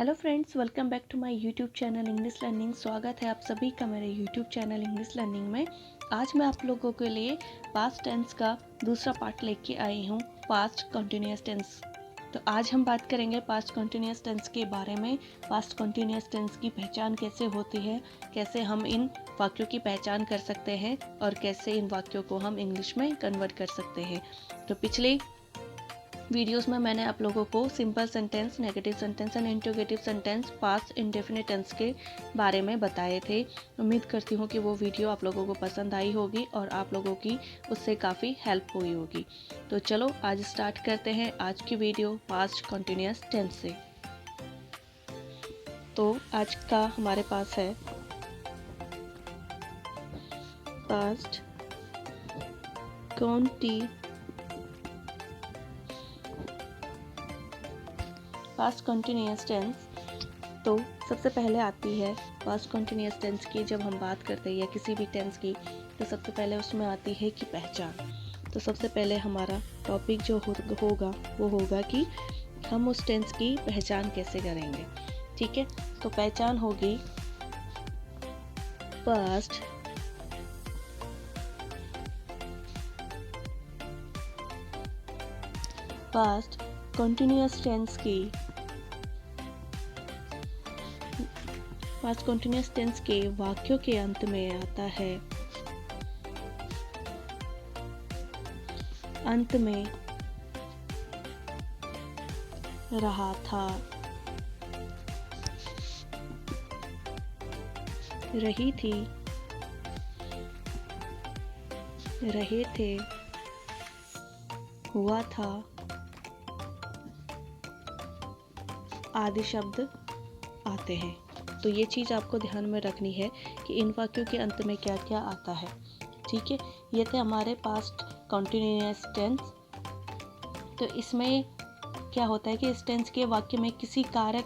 Hello friends, welcome back to my YouTube channel English learning. स्वागत है आप सभी का मेरे यूट्यूब चैनल इंग्लिश लर्निंग में। आज मैं आप लोगों के लिए पास्ट टेंस का दूसरा पार्ट लेके आई हूँ, पास्ट कंटिन्यूअस टेंस। तो आज हम बात करेंगे पास्ट कंटिन्यूअस टेंस के बारे में। पास्ट कंटिन्यूअस टेंस की पहचान कैसे होती है, कैसे हम इन वाक्यों की पहचान कर सकते हैं और कैसे इन वाक्यों को हम इंग्लिश में कन्वर्ट कर सकते हैं। तो पिछले वीडियोस में मैंने आप लोगों को simple sentence, negative sentence and interrogative sentence, past indefinite tense के बारे में बताए थे। उम्मीद करती हूँ कि वो वीडियो आप लोगों को पसंद आई होगी और आप लोगों की उससे काफ़ी हेल्प हुई होगी। तो चलो आज स्टार्ट करते हैं आज की वीडियो पास्ट कंटिन्यूअस टेंस से। तो आज का हमारे पास है पास्ट कंटिन्यूअस टेंस। तो सबसे पहले आती है पास्ट कंटिन्यूअस टेंस की। जब हम बात करते हैं या किसी भी टेंस की, तो सबसे पहले उसमें आती है कि पहचान। तो सबसे पहले हमारा टॉपिक जो होगा वो होगा कि हम उस टेंस की पहचान कैसे करेंगे। ठीक है, तो पहचान होगी पास्ट कंटिन्यूअस टेंस की। पास्ट कंटिन्यूअस टेंस के वाक्यों के अंत में आता है अंत में रहा था, रही थी, रहे थे, हुआ था आदि शब्द आते हैं। तो ये चीज़ आपको ध्यान में रखनी है कि इन वाक्यों के अंत में क्या क्या आता है। ठीक है, ये थे हमारे पास्ट कंटिन्यूअस टेंस। तो इसमें क्या होता है कि इस टेंस के वाक्य में किसी कार्य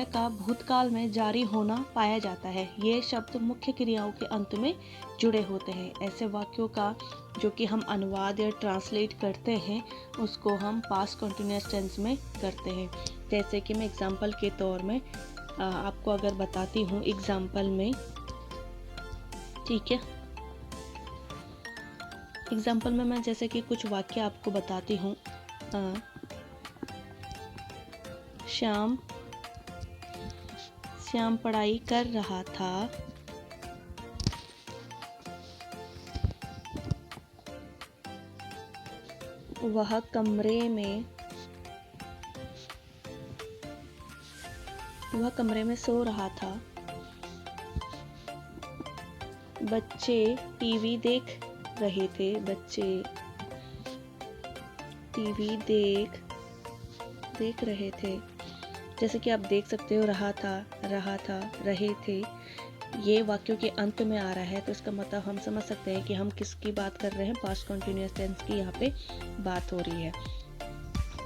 का भूतकाल में जारी होना पाया जाता है। ये शब्द मुख्य क्रियाओं के अंत में जुड़े होते हैं। ऐसे वाक्यों का जो कि हम अनुवाद या ट्रांसलेट करते हैं उसको हम पास्ट कंटिन्यूअस टेंस में करते हैं। जैसे कि मैं एग्जांपल के तौर में आपको अगर बताती हूँ एग्जांपल में। ठीक है, एग्जांपल में मैं जैसे कि कुछ वाक्य आपको बताती हूँ। श्याम पढ़ाई कर रहा था, वह कमरे में सो रहा था, बच्चे टीवी देख रहे थे, देख रहे थे। जैसे कि आप देख सकते हो रहा था, रहे थे, ये वाक्यों के अंत में आ रहा है। तो इसका मतलब हम समझ सकते हैं कि हम किसकी बात कर रहे हैं, पास्ट कंटिन्यूअस टेंस की यहाँ पे बात हो रही है।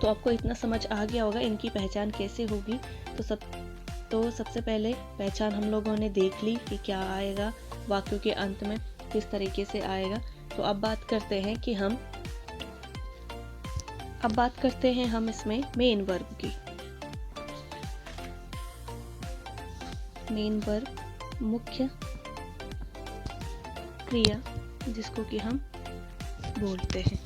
तो आपको इतना समझ आ गया होगा इनकी पहचान कैसे होगी। तो सबसे पहले पहचान हम लोगों ने देख ली कि क्या आएगा वाक्यों के अंत में, किस तरीके से आएगा। तो अब बात करते हैं हम इसमें मेन वर्ब की। मेन वर्ब, मुख्य क्रिया जिसको कि हम बोलते हैं।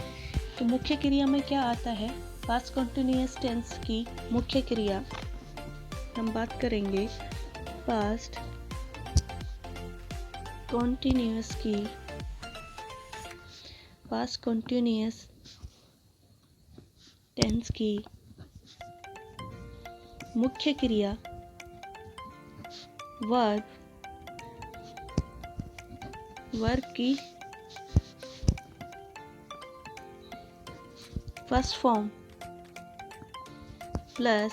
तो मुख्य क्रिया में क्या आता है, पास्ट कंटिन्यूअस टेंस की मुख्य क्रिया हम बात करेंगे पास्ट कंटिन्यूअस टेंस की मुख्य क्रिया वर्ब की फर्स्ट फॉर्म प्लस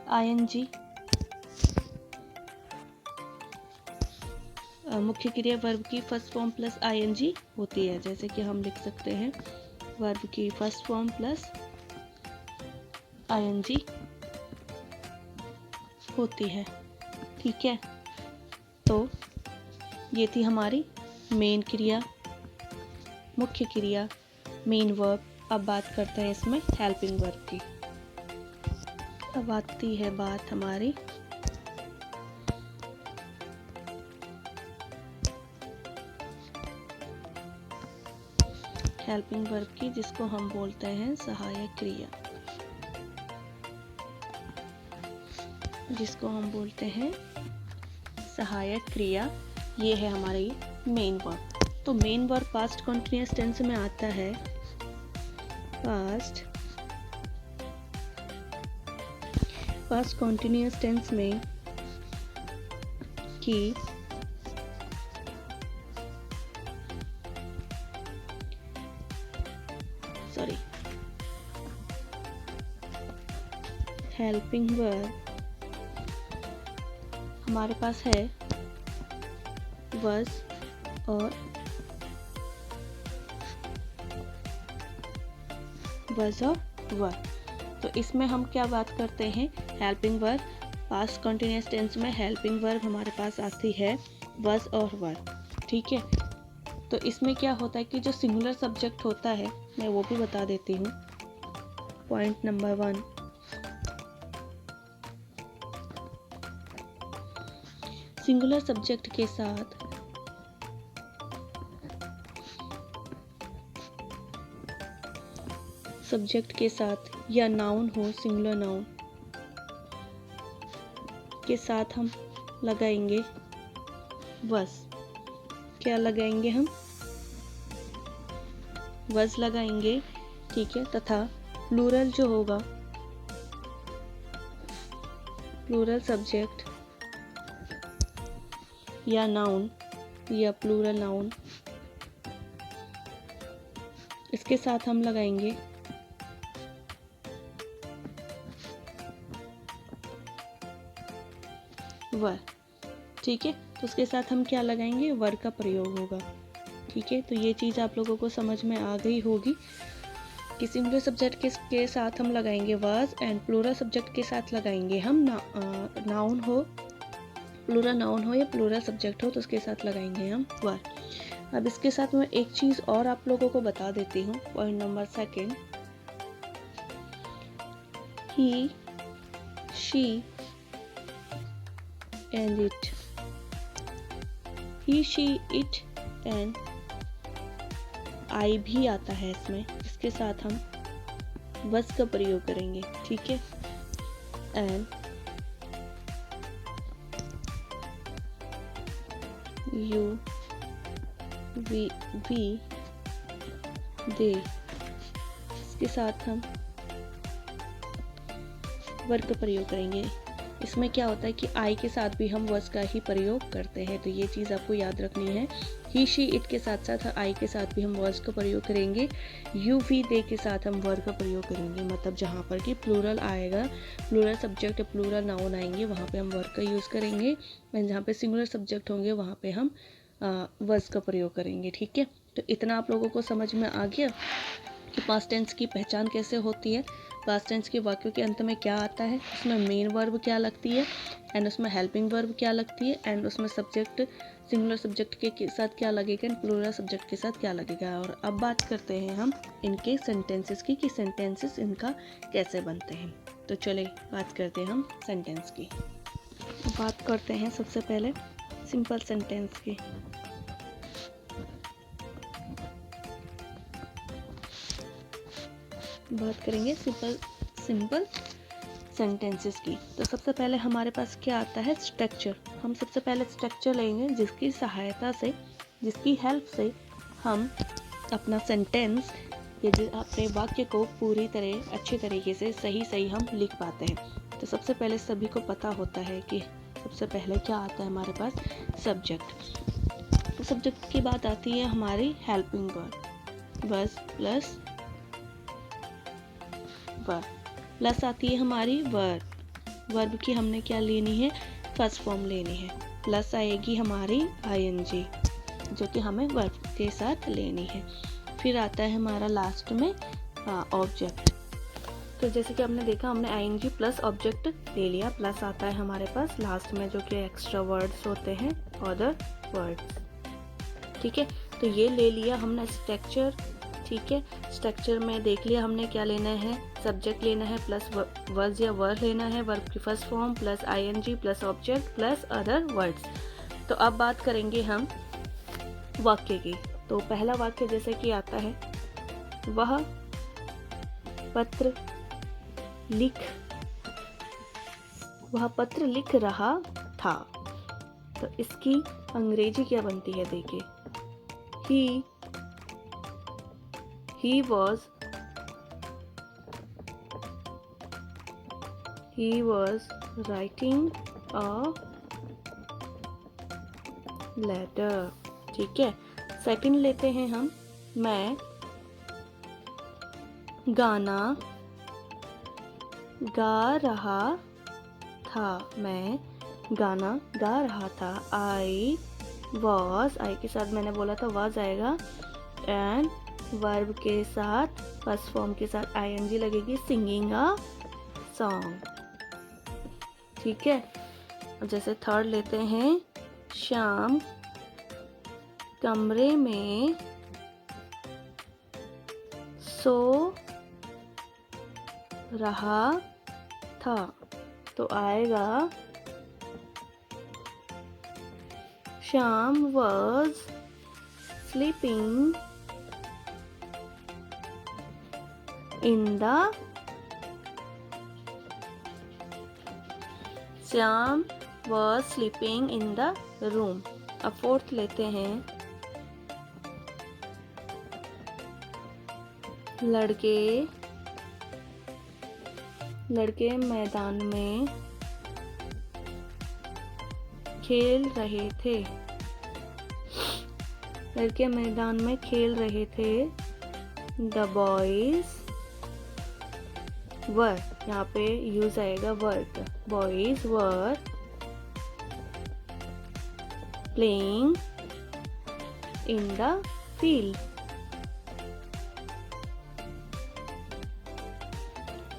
आईएनजी। मुख्य क्रिया वर्ब की फर्स्ट फॉर्म प्लस आईएनजी होती है। जैसे कि हम लिख सकते हैं वर्ब की फर्स्ट फॉर्म प्लस आईएनजी होती है। ठीक है, तो ये थी हमारी मेन क्रिया, मुख्य क्रिया, मेन वर्ब। अब बात करते हैं इसमें हेल्पिंग वर्ब की। अब आती है बात हमारी हेल्पिंग वर्ब की, जिसको हम बोलते हैं सहायक क्रिया, जिसको हम बोलते हैं सहायक क्रिया। ये है हमारी मेन वर्ब। तो main verb past continuous tense में आता है, पास्ट कंटिन्यूअस टेंस में कि हेल्पिंग वर्ब हमारे पास है was और वर। तो इसमें हम क्या बात करते हैं, helping verb past continuous tense में हेल्पिंग वर्ब हमारे पास आती है was और वर। ठीक है, तो इसमें क्या होता है कि जो सिंगुलर सब्जेक्ट होता है, मैं वो भी बता देती हूँ। पॉइंट नंबर 1, सिंगुलर सब्जेक्ट के साथ या नाउन हो, सिंगुलर नाउन के साथ हम लगाएंगे was। क्या लगाएंगे हम? was लगाएंगे। ठीक है, तथा प्लूरल जो होगा, प्लूरल सब्जेक्ट या नाउन या प्लूरल नाउन, इसके साथ हम लगाएंगे वर। ठीक है, तो उसके साथ हम क्या लगाएंगे, वर का प्रयोग होगा। ठीक है, तो ये चीज़ आप लोगों को समझ में आ गई होगी कि सिंगुलर सब्जेक्ट के साथ हम लगाएंगे was एंड प्लूरल सब्जेक्ट के साथ लगाएंगे हम नाउन हो, प्लूरल नाउन हो या प्लूरल सब्जेक्ट हो, तो उसके साथ लगाएंगे हम वर। अब इसके साथ मैं एक चीज़ और आप लोगों को बता देती हूँ। Point number 2, he, she and it, he, she, it and I भी आता है इसमें। इसके साथ हम was का प्रयोग करेंगे। ठीक है, and you, we, they, इसके साथ हम वर्ग का प्रयोग करेंगे। इसमें क्या होता है कि आई के साथ भी हम was का ही प्रयोग करते हैं, तो ये चीज़ आपको याद रखनी है। ही, शी, इट के साथ साथ आई के साथ भी हम was का प्रयोग करेंगे। यू, वी, दे के साथ हम वर्ग का प्रयोग करेंगे। मतलब जहाँ पर कि प्लूरल आएगा, प्लूरल सब्जेक्ट या प्लूरल नाउन आएंगे, वहाँ पे हम वर्ग का यूज़ करेंगे। एंड जहाँ पे सिंगुलर सब्जेक्ट होंगे, वहाँ पे हम was का प्रयोग करेंगे। ठीक है, तो इतना आप लोगों को समझ में आ गया कि पास्ट टेंस की पहचान कैसे होती है, पास्ट टेंस के वाक्यों के अंत में क्या आता है, उसमें मेन वर्ब क्या लगती है, एंड उसमें हेल्पिंग वर्ब क्या लगती है, एंड उसमें सब्जेक्ट सिंगुलर सब्जेक्ट के साथ क्या लगेगा एंड प्लूरल सब्जेक्ट के साथ क्या लगेगा। और अब बात करते हैं हम इनके सेंटेंसेस की, कि सेंटेंसेस इनका कैसे बनते हैं। तो चले बात करते हैं हम सेंटेंस की। बात करते हैं सबसे पहले सिंपल सेंटेंस की। बात करेंगे सिंपल सेंटेंसेस की। तो सबसे पहले हमारे पास क्या आता है, स्ट्रक्चर। हम सबसे पहले स्ट्रक्चर लेंगे, जिसकी सहायता से, जिसकी हेल्प से हम अपना सेंटेंस या अपने वाक्य को पूरी तरह अच्छे तरीके से सही हम लिख पाते हैं। तो सबसे पहले सभी को पता होता है कि सबसे पहले क्या आता है हमारे पास, सब्जेक्ट। तो सब्जेक्ट की बात आती है हमारी हेल्पिंग वर्ब, बस प्लस वर्ब, प्लस आती है हमारी वर्ब की हमने क्या लेनी है, फर्स्ट फॉर्म लेनी है। प्लस आएगी हमारी आईएनजी, जो कि हमें वर्ब के साथ लेनी है। फिर आता है हमारा लास्ट में ऑब्जेक्ट। तो जैसे कि हमने देखा, हमने आईएनजी प्लस ऑब्जेक्ट ले लिया, प्लस आता है हमारे पास लास्ट में, जो कि एक्स्ट्रा वर्ड्स होते हैं, अदर वर्ड्स। ठीक है, तो ये ले लिया हमने स्ट्रक्चर। ठीक है, स्ट्रक्चर में देख लिया हमने क्या लेना है, सब्जेक्ट लेना है प्लस वर्ड्स या वर्ड लेना है, वर्ब की first form plus ING plus object plus other words. तो अब बात करेंगे हम वाक्य की। तो पहला वाक्य जैसे कि आता है, वह पत्र लिख रहा था। तो इसकी अंग्रेजी क्या बनती है देखिए, he was writing a letter। ठीक है, सेकंड लेते हैं हम, मैं गाना गा रहा था। मैं गाना गा रहा था। आई के साथ मैंने बोला था was आएगा, एंड वर्ब के साथ फर्स्ट फॉर्म के साथ आईएनजी लगेगी, सिंगिंग अ सॉन्ग। ठीक है, अब जैसे थर्ड लेते हैं, श्याम कमरे में सो रहा था। तो आएगा, Shyam was sleeping in the Shyam was sleeping in the room। अब फोर्थ लेते हैं, लड़के मैदान में खेल रहे थे। लड़के मैदान में खेल रहे थे। The boys were, यहाँ पे यूज आएगा word, boys were playing in the field।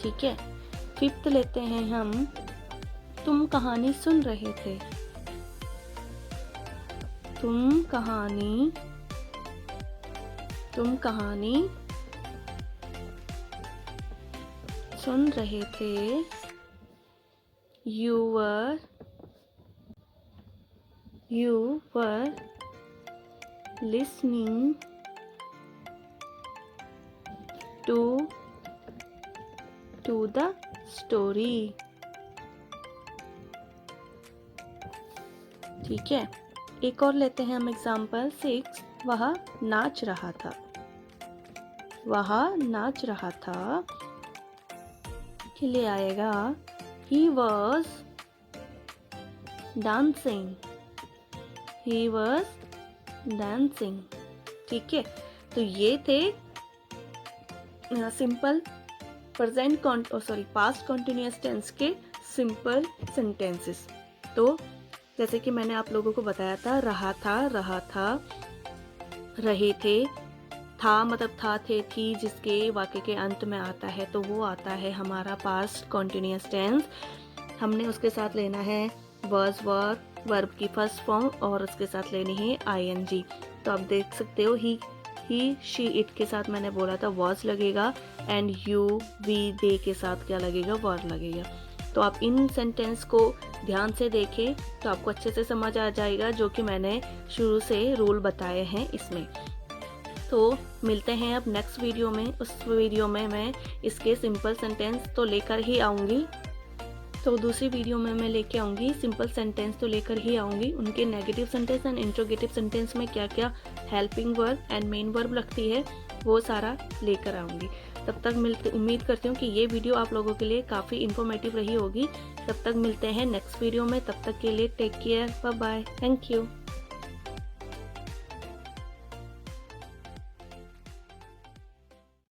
ठीक है, फिफ्थ लेते हैं हम, तुम कहानी सुन रहे थे। तुम कहानी सुन रहे थे। You were listening to the story। ठीक है, एक और लेते हैं हम एग्जाम्पल 6, वह नाच रहा था। के लिए आएगा, he was dancing। ठीक है, तो ये थे सिंपल पास्ट कॉन्टिन्यूअस टेंस के सिंपल सेंटेंसेस। तो जैसे कि मैंने आप लोगों को बताया था, रहा था, रहे थे, था मतलब था, थे, थी, जिसके वाक्य के अंत में आता है तो वो आता है हमारा पास्ट कॉन्टिन्यूअस टेंस। हमने उसके साथ लेना है was, were, वर्ब की फर्स्ट फॉर्म और उसके साथ लेनी है आईएनजी। तो आप देख सकते हो, ही, शी, इट के साथ मैंने बोला था was लगेगा, एंड यू, वी, दे के साथ क्या लगेगा, were लगेगा। तो आप इन सेंटेंस को ध्यान से देखें तो आपको अच्छे से समझ आ जाएगा, जो कि मैंने शुरू से रूल बताए हैं इसमें। तो मिलते हैं अब नेक्स्ट वीडियो में। उस वीडियो में मैं इसके सिंपल सेंटेंस तो लेकर ही आऊँगी। तो दूसरी वीडियो में मैं लेके आऊँगी सिंपल सेंटेंस तो लेकर ही आऊँगी, उनके negative sentence and interrogative sentence में क्या क्या helping verb and main verb लगती है वो सारा लेकर आऊँगी। तब तक उम्मीद करती हूँ कि ये वीडियो आप लोगों के लिए काफ़ी इन्फॉर्मेटिव रही होगी। तब तक मिलते हैं नेक्स्ट वीडियो में, तब तक के लिए take care, bye bye, thank you.